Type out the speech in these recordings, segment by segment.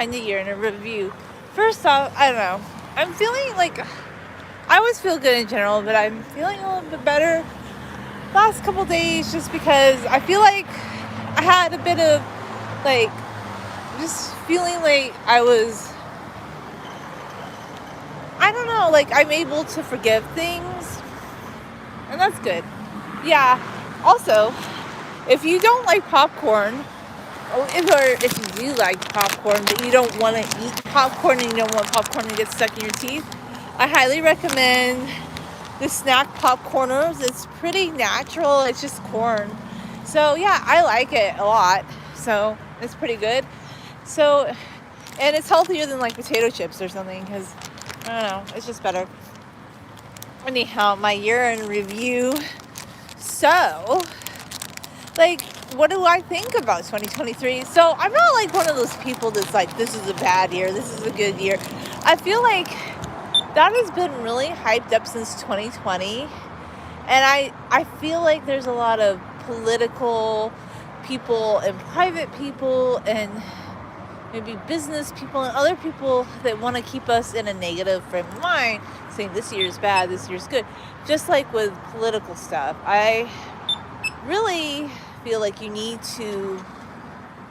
kind of year in a review. First off, I don't know. I'm feeling like I always feel good in general, but I'm feeling a little bit better last couple days just because I feel like I had a bit of like just feeling like I don't know, like I'm able to forgive things, and that's good. Yeah. Also, if you don't like popcorn, or if you do like popcorn, but you don't want to eat popcorn and you don't want popcorn to get stuck in your teeth, I highly recommend the Snack Popcorners. It's pretty natural. It's just corn. So yeah, I like it a lot. So it's pretty good. So, and it's healthier than like potato chips or something because, I don't know, it's just better. Anyhow, my year in review. So, like, what do I think about 2023? So I'm not like one of those people that's like, this is a bad year, this is a good year. I feel like that has been really hyped up since 2020. And I feel like there's a lot of political people and private people and maybe business people and other people that want to keep us in a negative frame of mind, saying this year's bad, this year's good. Just like with political stuff, I really feel like you need to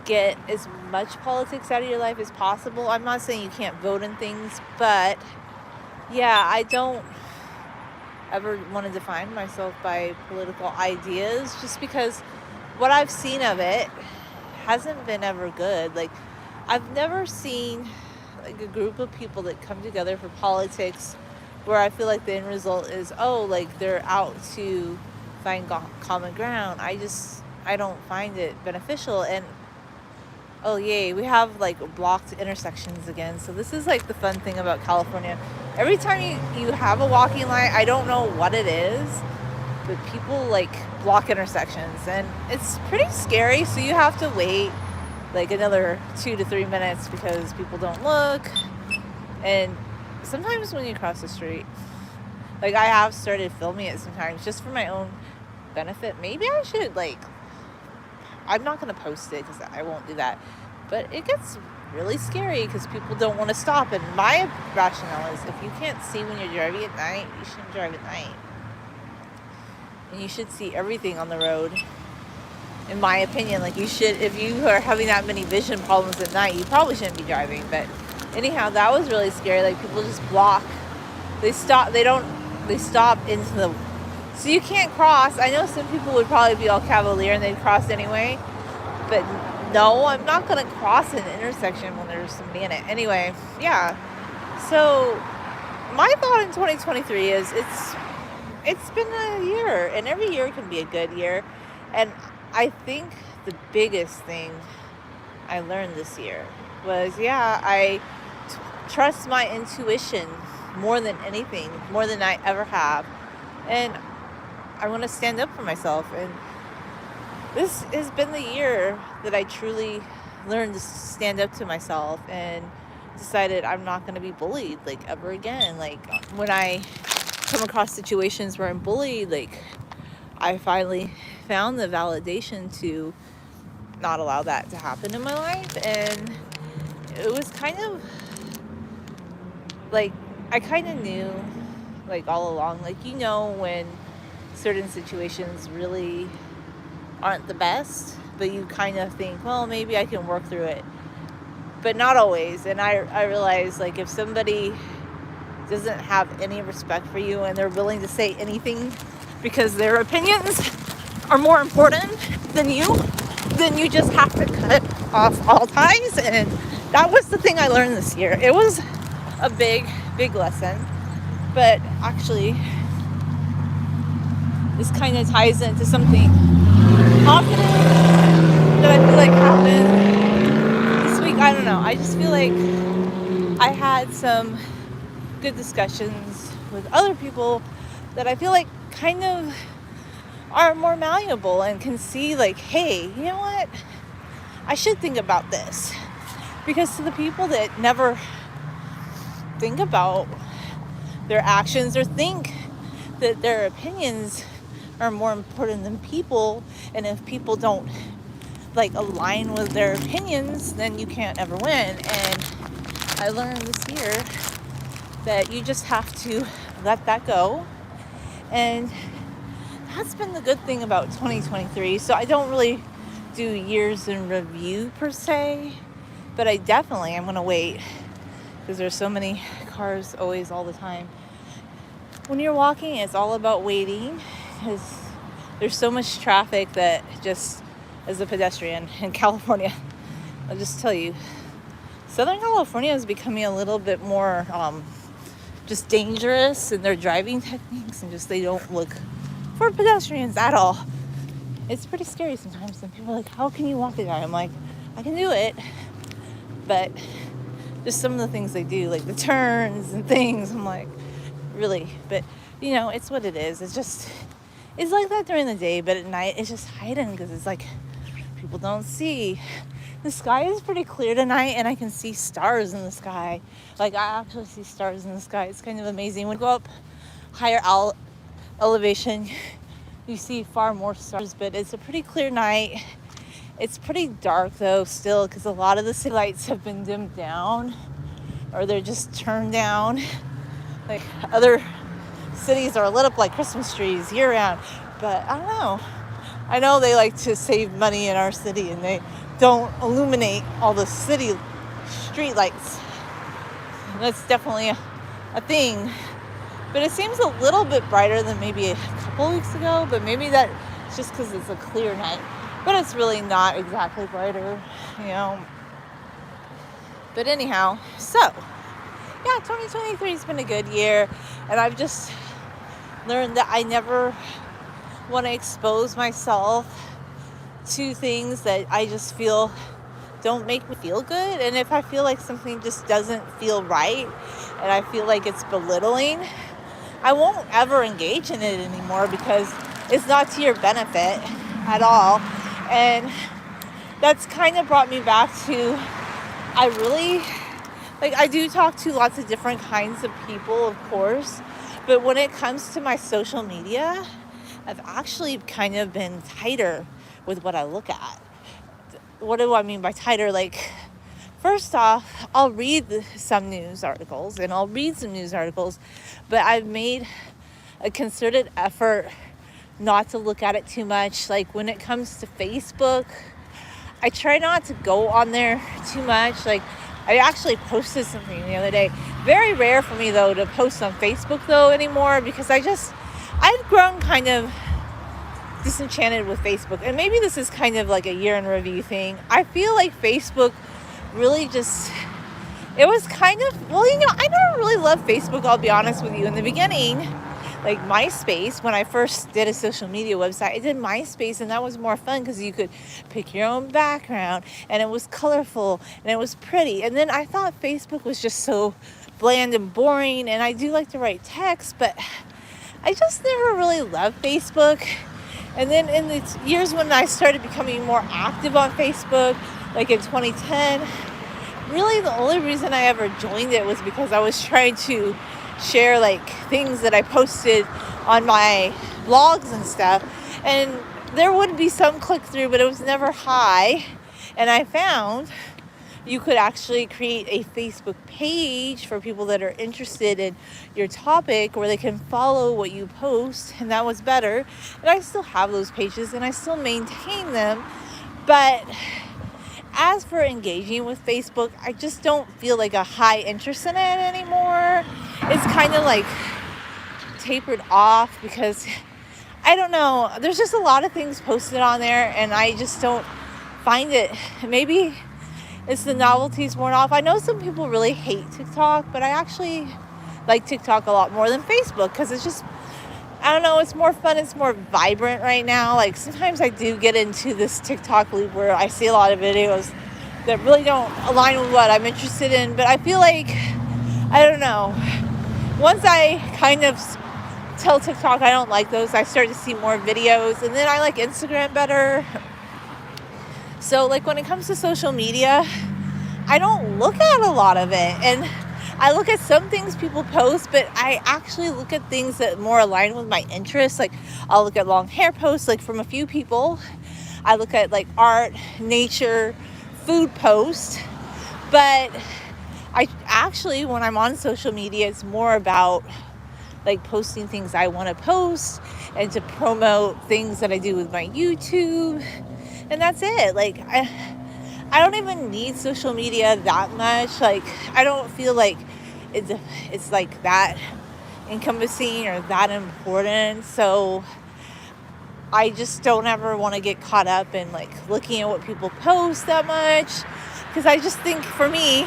get as much politics out of your life as possible. I'm not saying you can't vote in things, but yeah, I don't ever want to define myself by political ideas just because what I've seen of it hasn't been ever good. Like, I've never seen like a group of people that come together for politics where I feel like the end result is, oh, like they're out to find common ground. I don't find it beneficial. And oh yay, we have like blocked intersections again. So this is like the fun thing about California. Every time you have a walking light, I don't know what it is, but people like block intersections and it's pretty scary. So you have to wait like another 2 to 3 minutes because people don't look. And sometimes when you cross the street, like I have started filming it sometimes just for my own benefit. Maybe I should I'm not going to post it because I won't do that. But it gets really scary because people don't want to stop. And my rationale is if you can't see when you're driving at night, you shouldn't drive at night. And you should see everything on the road. In my opinion, like you should, if you are having that many vision problems at night, you probably shouldn't be driving. But anyhow, that was really scary. Like people just block. They stop into the, so you can't cross. I know some people would probably be all cavalier and they'd cross anyway, but no, I'm not going to cross an intersection when there's somebody in it. Anyway, yeah. So my thought in 2023 is it's been a year, and every year can be a good year. And I think the biggest thing I learned this year was, I trust my intuition more than anything, more than I ever have. And I want to stand up for myself. And this has been the year that I truly learned to stand up to myself and decided I'm not going to be bullied like ever again. Like when I come across situations where I'm bullied, like I finally found the validation to not allow that to happen in my life. And it was kind of like I kind of knew like all along, like when certain situations really aren't the best, but you kind of think, well, maybe I can work through it, but not always. And I realized, like, if somebody doesn't have any respect for you and they're willing to say anything because their opinions are more important than you, then you just have to cut off all ties. And that was the thing I learned this year. It was a big lesson, but actually this kind of ties into something positive that I feel like happened this week. I don't know. I just feel like I had some good discussions with other people that I feel like kind of are more malleable and can see like, hey, you know what? I should think about this. Because to the people that never think about their actions or think that their opinions are more important than people, and if people don't like align with their opinions, then you can't ever win. And I learned this year that you just have to let that go. And that's been the good thing about 2023. So I don't really do years in review per se, but I definitely am going to wait because there's so many cars always all the time. When you're walking, it's all about waiting because there's so much traffic that just as a pedestrian in California, I'll just tell you, Southern California is becoming a little bit more just dangerous in their driving techniques, and just they don't look for pedestrians at all. It's pretty scary sometimes, and people are like, how can you walk a guy? I'm like, I can do it, but just some of the things they do, like the turns and things, I'm like, really? But you know, it's what it is. It's like that during the day, but at night it's just heightened because it's like people don't see. The sky is pretty clear tonight, and I can see stars in the sky. Like, I actually see stars in the sky. It's kind of amazing. When you go up higher elevation, you see far more stars, but it's a pretty clear night. It's pretty dark, though, still, because a lot of the city lights have been dimmed down, or they're just turned down. Like, other cities are lit up like Christmas trees year-round, but I don't know. I know they like to save money in our city, and they don't illuminate all the city street lights. That's definitely a thing. But it seems a little bit brighter than maybe a couple weeks ago, but maybe that's just because it's a clear night. But it's really not exactly brighter, you know. But anyhow, so, yeah, 2023 has been a good year, and I've just learned that I never want to expose myself to things that I just feel don't make me feel good. And if I feel like something just doesn't feel right and I feel like it's belittling, I won't ever engage in it anymore because it's not to your benefit at all. And that's kind of brought me back to, I do talk to lots of different kinds of people, of course, but when it comes to my social media, I've actually kind of been tighter with what I look at. What do I mean by tighter? Like, first off, I'll read some news articles, but I've made a concerted effort not to look at it too much. Like, when it comes to Facebook, I try not to go on there too much. Like, I actually posted something the other day. Very rare for me, though, to post on Facebook, though, anymore, because I've grown kind of disenchanted with Facebook. And maybe this is kind of like a year in review thing. I feel like Facebook really it was kind of, well, you know, I never really loved Facebook, I'll be honest with you. In the beginning, like MySpace, when I first did a social media website, I did MySpace, and that was more fun because you could pick your own background, and it was colorful, and it was pretty. And then I thought Facebook was just so bland and boring, and I do like to write text, but I just never really loved Facebook. And then in the years when I started becoming more active on Facebook, like in 2010, really the only reason I ever joined it was because I was trying to share like things that I posted on my blogs and stuff. And there would be some click through, but it was never high. And I found you could actually create a Facebook page for people that are interested in your topic, where they can follow what you post, and that was better. And I still have those pages, and I still maintain them. But as for engaging with Facebook, I just don't feel like a high interest in it anymore. It's kind of like tapered off because, I don't know, there's just a lot of things posted on there, and I just don't find it. Maybe it's the novelty's worn off. I know some people really hate TikTok, but I actually like TikTok a lot more than Facebook because it's just, I don't know, it's more fun, it's more vibrant right now. Like, sometimes I do get into this TikTok loop where I see a lot of videos that really don't align with what I'm interested in, but I feel like, I don't know, once I kind of tell TikTok I don't like those, I start to see more videos, and then I like Instagram better. So, like, when it comes to social media, I don't look at a lot of it. And I look at some things people post, but I actually look at things that more align with my interests. Like, I'll look at long hair posts, like from a few people. I look at like art, nature, food posts. But I actually, when I'm on social media, it's more about like posting things I want to post and to promote things that I do with my YouTube. And that's it. Like, I don't even need social media that much. Like, I don't feel like it's like that encompassing or that important. So I just don't ever want to get caught up in like looking at what people post that much, because I just think for me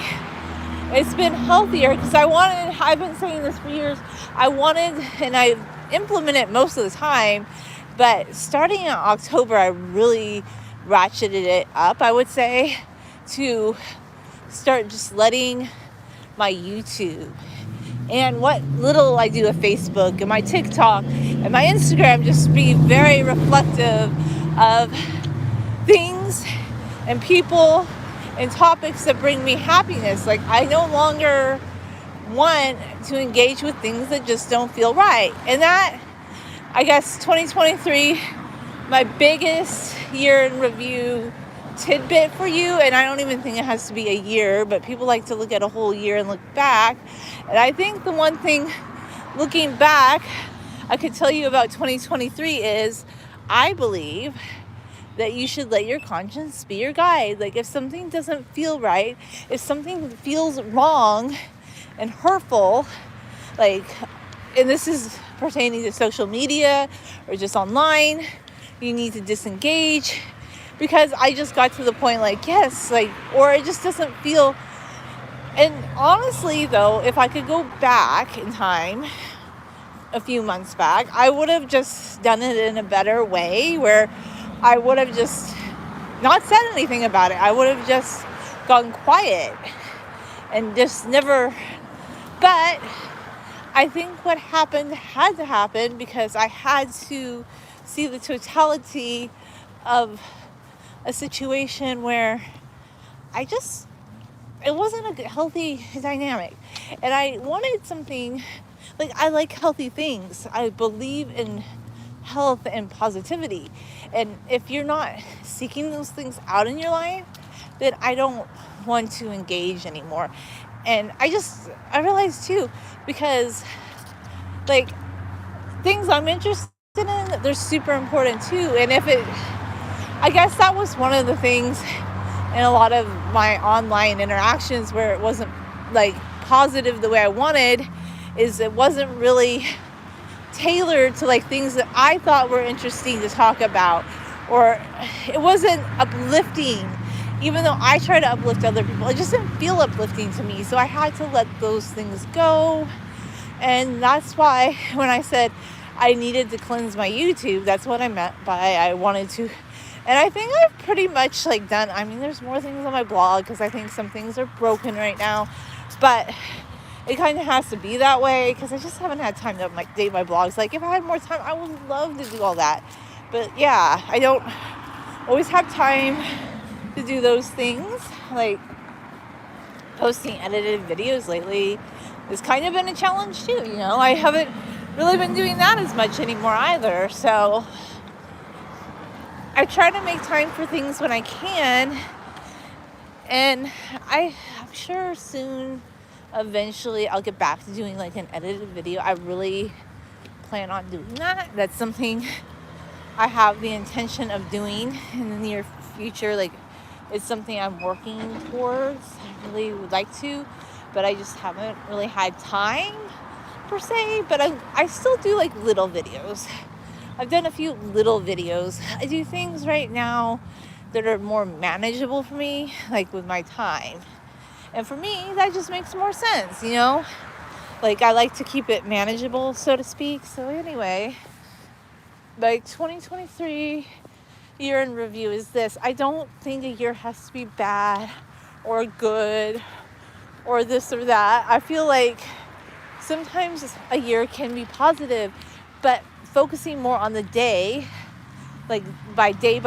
it's been healthier, because I've been saying this for years, and I implement it most of the time, but starting in October I really ratcheted it up, I would say, to start just letting my YouTube and what little I do at Facebook and my TikTok and my Instagram just be very reflective of things and people and topics that bring me happiness. Like, I no longer want to engage with things that just don't feel right. And that, I guess, 2023, my biggest year in review tidbit for you, and I don't even think it has to be a year, but people like to look at a whole year and look back. And I think the one thing looking back I could tell you about 2023 is I believe that you should let your conscience be your guide. Like, if something doesn't feel right, if something feels wrong and hurtful, like, and this is pertaining to social media or just online, you need to disengage. Because I just got to the point like, yes, like, or it just doesn't feel. And honestly though, if I could go back in time a few months back, I would have just done it in a better way, where I would have just not said anything about it. I would have just gone quiet and just never. But I think what happened had to happen, because I had to see the totality of a situation where it wasn't a healthy dynamic. And I wanted something, like, I like healthy things. I believe in health and positivity. And if you're not seeking those things out in your life, then I don't want to engage anymore. And I realized too, because like things I'm interested in, they're super important too. And I guess that was one of the things in a lot of my online interactions where it wasn't like positive the way I wanted, is it wasn't really tailored to like things that I thought were interesting to talk about, or it wasn't uplifting. Even though I try to uplift other people, it just didn't feel uplifting to me. So I had to let those things go. And that's why when I said I needed to cleanse my YouTube, that's what I meant by I wanted to. And I think I've pretty much like done. I mean, there's more things on my blog because I think some things are broken right now, but it kind of has to be that way because I just haven't had time to update my blogs. Like, if I had more time, I would love to do all that. But yeah, I don't always have time to do those things. Like, posting edited videos lately has kind of been a challenge too, you know. I haven't really been doing that as much anymore either. So I try to make time for things when I can. And I'm sure soon, eventually, I'll get back to doing like an edited video. I really plan on doing that. That's something I have the intention of doing in the near future. Like, it's something I'm working towards. I really would like to, but I just haven't really had time per se. But I still do like little videos. I've done a few little videos. I do things right now that are more manageable for me, like with my time. And for me, that just makes more sense, you know? Like, I like to keep it manageable, so to speak. So anyway, like 2023 year in review is this. I don't think a year has to be bad or good or this or that. I feel like sometimes a year can be positive, but focusing more on the day, like by day,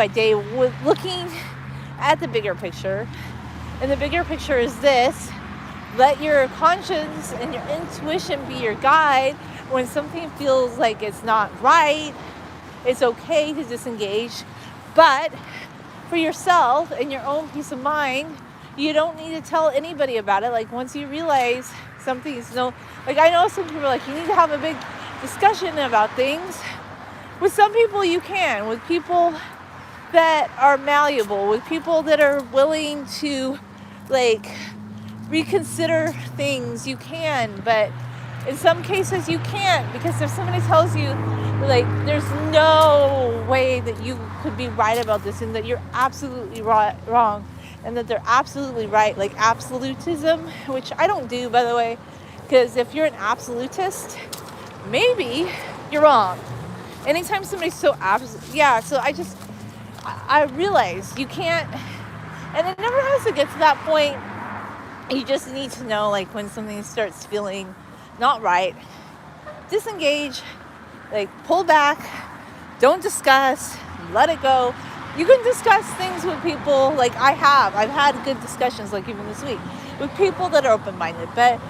looking at the bigger picture. And the bigger picture is this: let your conscience and your intuition be your guide. When something feels like it's not right, it's okay to disengage But for yourself and your own peace of mind, you don't need to tell anybody about it. Like, once you realize something's like, I know some people are like, you need to have a big discussion about things. With some people you can, with people that are malleable, with people that are willing to like reconsider things, you can. But in some cases you can't, because if somebody tells you like there's no way that you could be right about this and that you're absolutely wrong and that they're absolutely right, like absolutism, which I don't do, by the way, because if you're an absolutist, maybe you're wrong. Anytime somebody's so so I realize you can't, and it never has to get to that point. You just need to know, like, when something starts feeling not right, disengage, like, pull back, don't discuss, let it go. You can discuss things with people, like I've had good discussions, like even this week, with people that are open-minded, but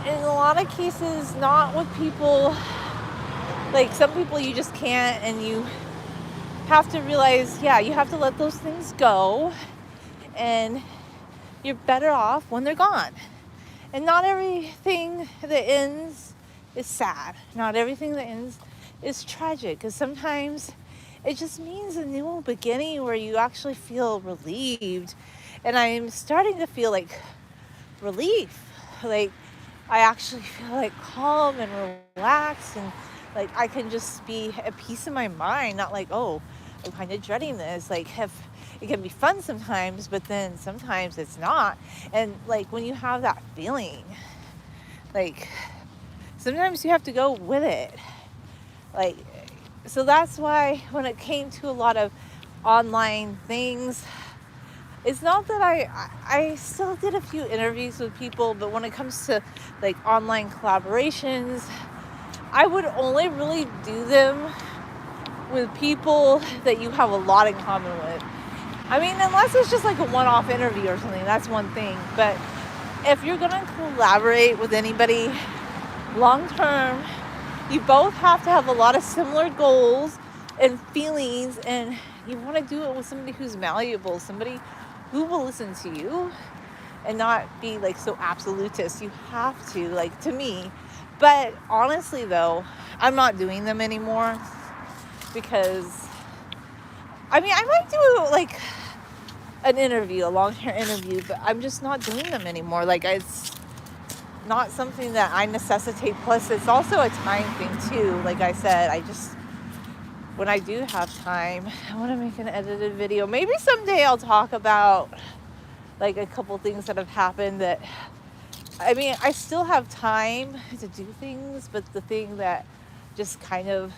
in a lot of cases, not with people, like some people you just can't, and you have to realize, you have to let those things go, and you're better off when they're gone. And not everything that ends is sad. Not everything that ends is tragic, because sometimes it just means a new beginning where you actually feel relieved. And I'm starting to feel like relief. Like, I actually feel like calm and relaxed, and like I can just be at peace in my mind, not like, oh, I'm kind of dreading this. Like, it can be fun sometimes, but then sometimes it's not. And like, when you have that feeling, like, sometimes you have to go with it. Like, so that's why when it came to a lot of online things, it's not that I still did a few interviews with people, but when it comes to like online collaborations, I would only really do them with people that you have a lot in common with. I mean, unless it's just like a one-off interview or something, that's one thing. But if you're gonna collaborate with anybody long term, you both have to have a lot of similar goals and feelings, and you want to do it with somebody who's malleable, somebody who will listen to you and not be like so absolutist. You have to, like, to me. But honestly though, I'm not doing them anymore, because I mean, I might do like an interview, a long-term interview, but I'm just not doing them anymore. Like, it's not something that I necessitate. Plus, it's also a time thing too. Like I said, when I do have time, I want to make an edited video. Maybe someday I'll talk about like a couple things that have happened that, I mean, I still have time to do things, but the thing that just kind of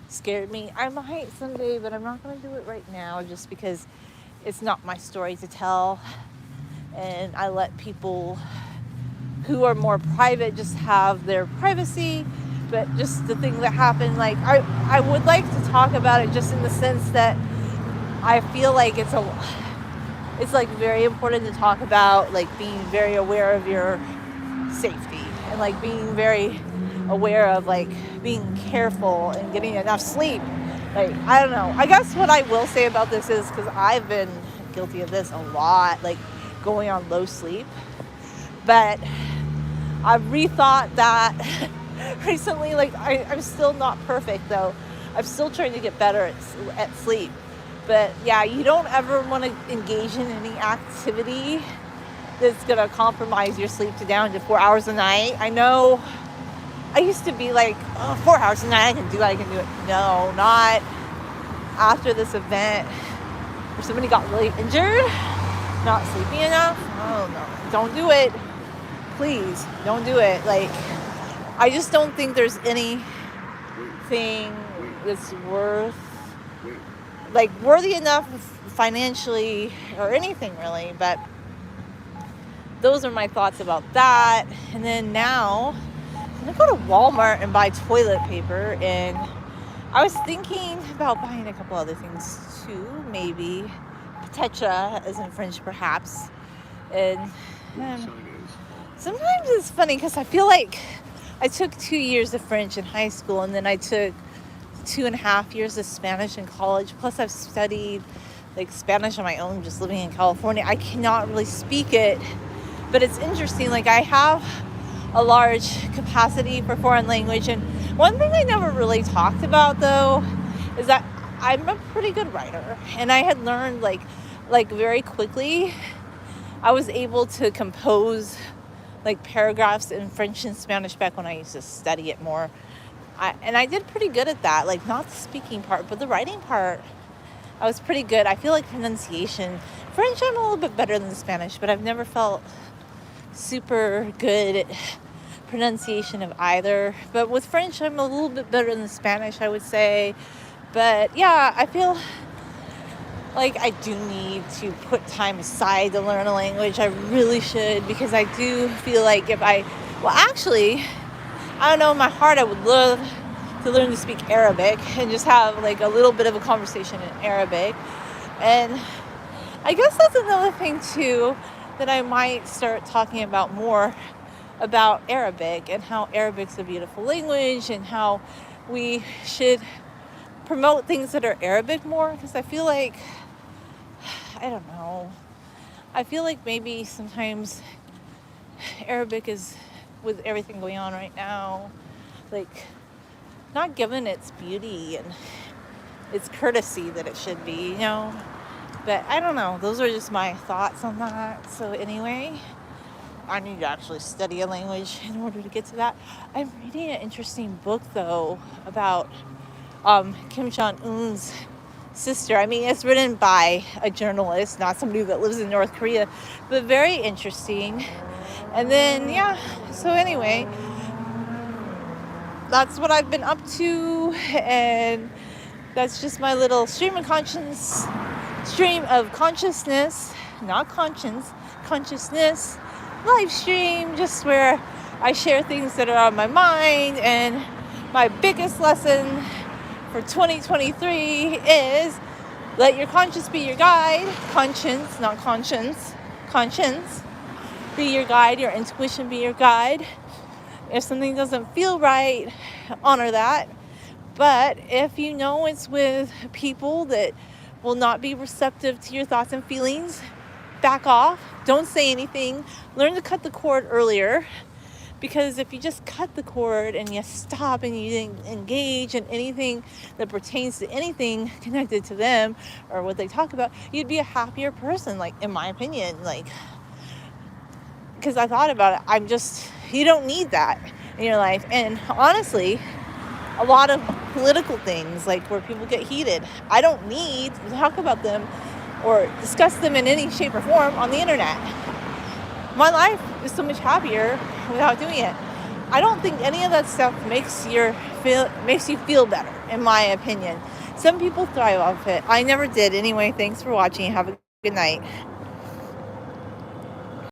scared me, I might someday, but I'm not going to do it right now, just because it's not my story to tell, and I let people who are more private just have their privacy. But just the thing that happened, like, I would like to talk about it, just in the sense that I feel like it's like very important to talk about, like, being very aware of your safety, and like being very aware of like being careful and getting enough sleep. Like, I don't know, I guess what I will say about this is, because I've been guilty of this a lot, like going on low sleep, but I've rethought that recently. Like, I'm still not perfect though. I'm still trying to get better at sleep. But yeah, you don't ever want to engage in any activity that's going to compromise your sleep down to 4 hours a night. I know I used to be like, 4 hours a night, I can do it. No, not after this event where somebody got really injured, not sleeping enough. Oh no, don't do it. Please, don't do it. Like, I just don't think there's anything that's worthy enough financially or anything really. But those are my thoughts about that. And then now I'm gonna go to Walmart and buy toilet paper, and I was thinking about buying a couple other things too, maybe Patecha, as in French perhaps. And sometimes it's funny because I feel like I took 2 years of French in high school, and then I took 2.5 years of Spanish in college. Plus I've studied like Spanish on my own just living in California. I cannot really speak it, but it's interesting. Like I have a large capacity for foreign language. And one thing I never really talked about though is that I'm a pretty good writer, and I had learned like very quickly. I was able to compose like paragraphs in French and Spanish back when I used to study it more. And I did pretty good at that, like not the speaking part, but the writing part, I was pretty good. I feel like pronunciation, French I'm a little bit better than Spanish, but I've never felt super good at pronunciation of either. But with French, I'm a little bit better than Spanish, I would say. But yeah, I feel like I do need to put time aside to learn a language. I really should, because I do feel like actually, I don't know, in my heart I would love to learn to speak Arabic and just have like a little bit of a conversation in Arabic. And I guess that's another thing too that I might start talking about more about Arabic, and how Arabic's a beautiful language, and how we should promote things that are Arabic more, because I feel like, I don't know, I feel like maybe sometimes Arabic is, with everything going on right now, like not given its beauty and its courtesy that it should be, you know. But I don't know, those are just my thoughts on that. So anyway, I need to actually study a language in order to get to that. I'm reading an interesting book though about Kim Jong-un's sister. I mean, it's written by a journalist, not somebody that lives in North Korea, but very interesting. And then, yeah, so anyway, that's what I've been up to, and that's just my little stream of consciousness, not conscience, consciousness, live stream, just where I share things that are on my mind. And my biggest lesson for 2023 is let your conscience be your guide. Conscience, not conscience. Conscience be your guide. Your intuition be your guide. If something doesn't feel right, honor that. But if you know it's with people that will not be receptive to your thoughts and feelings, back off. Don't say anything. Learn to cut the cord earlier. Because if you just cut the cord and you stop and you didn't engage in anything that pertains to anything connected to them or what they talk about, you'd be a happier person, like, in my opinion. Like, because I thought about it, you don't need that in your life. And honestly, a lot of political things, like where people get heated, I don't need to talk about them or discuss them in any shape or form on the internet. My life is so much happier without doing it. I don't think any of that stuff makes you feel better, in my opinion. Some people thrive off it. I never did. Anyway, thanks for watching. Have a good night.